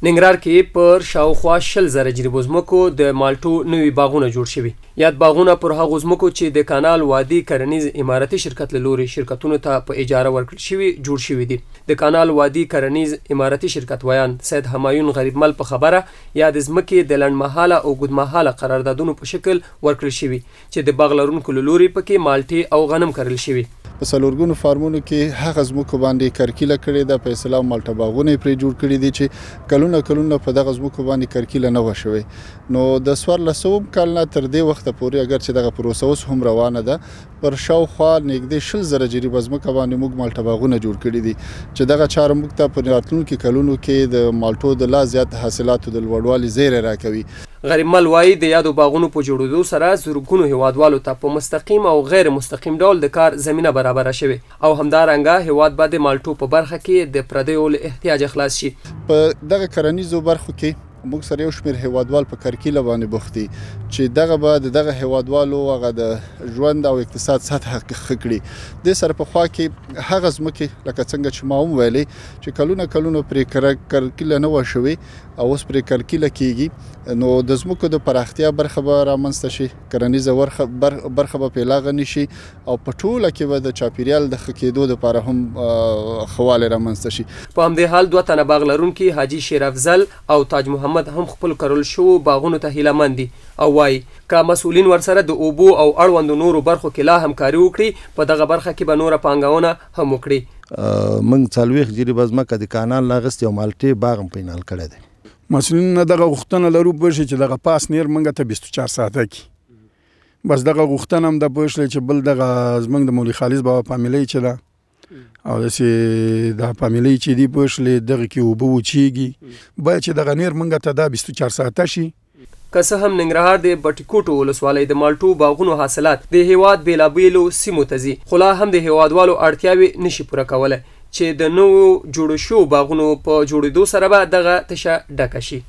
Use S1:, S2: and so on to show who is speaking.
S1: ننګرهار کې پر شاوخوا 100,000 جریبو ځمکو د مالټو نوي باغونه جوړ شوي. یاد باغونه پر هغو ځمکو چې د کانال وادي کرنیز اماراتي شرکت له لوري شرکتونو ته په اجاره ورکړل شوي جوړ شوي دي. د کانال وادي کرنیز اماراتي شرکت ویان سید همایون غریبمل په خبره یا د ځمکې د لنډمهاله او اوږدمهاله قراردادونو په شکل ورکړل شوي چې د باغ لرونکو له لوري پکې مالټې او غنم کرل شوي.
S2: په څلورګونو فارمونو کې هغه ځمکو باندې کرکیله کړې ده، په اصطلاح مالټه باغونه یې پرې جوړ کړي دي چې کلونه په دغه ځمکو باندې کرکیله نه وه شوې. نو د 1400 کال نه تر دې وخته پورې اگر چې دغه پروسه اوس هم روانه ده، پر شاوخوا نږدې 100,000 جریبه ځمکه باندې موږ مالټه باغونه جوړ کړي دي چې دغه چاره موږ ته په راتلونکي کلونو کې د مالټو د لا زیات حاصلاتو د لوړوالي زیری راکوي.
S1: غریبمل وایي د یادو باغونو په جوړېدو سره زرګونو هیوادوالو ته په مستقیم او غیر مستقیم ډول د کار زمینه برابره شوې او همدارنګه هیواد به د مالټو په برخه کې د پردیو له احتیاجه خلاص شي.
S2: په دغه کرنیزو برخو کې موږ سره یو شمېر هیوادوال په کرکیله باندې بوخت دي چې دغه به د دغه هیوادوالو هغه د ژوند او اقتصاد سطح ښه کړي. دې سره پخوا کې هغه ځمکې لکه څنګه چې ما هم ویلې چې کلونه پرې کرکیله نه وه شوې او اوس پرې کرکیله کیږي، نو د ځمکو د پراختیا برخه به رامنځته شي، کرنیزه برخه به پرې لا غني شي او په ټوله کې به د چاپیریال د ښه کېدو دپاره هم ښه والی رامنځته شي.
S1: په همدې حال 2 تنه باغ لرونکي حاجي شیر افضل او تاج محمد هم خپل کرل شوو باغونو ته هیله مند دي او وایي که مسؤلین ورسره د اوبو او اړوندو نورو برخو کې لا همکاري وکړي، په دغه برخه کې به نوره پانګونه هم وکړي.
S3: موږ 40 جریبه ځمکه د کانال نه اخیستې او مالټې باغ هم په انحال کړی دی.
S4: مسؤلین نه دغه غوښتنه لرو پوه شي چې دغه پاس نیر موږ ته 24 ساعته کې بس دغه غوښتنه هم ده پوه شئ چې بل دغه زموږ د مولوي خالص بابا فامیلۍ چې ده او داسې د فامیلۍ چې دي پوه شئ دغه کې اوبه وچیږي، باید چې دغه نیر موږ ته دا 24 ساعته شي.
S1: که څه هم ننګرهار د بټي-کوټو ولسوالۍ د مالټو باغونو حاصلات د هیواد بېلابېلو سیمو ته ځي، خو لا هم د هیوادوالو اړتیاوې نشي پوره کولی چې د نوو جوړو شوو باغونو په جوړېدو سره به دغه تشه ډکه شي.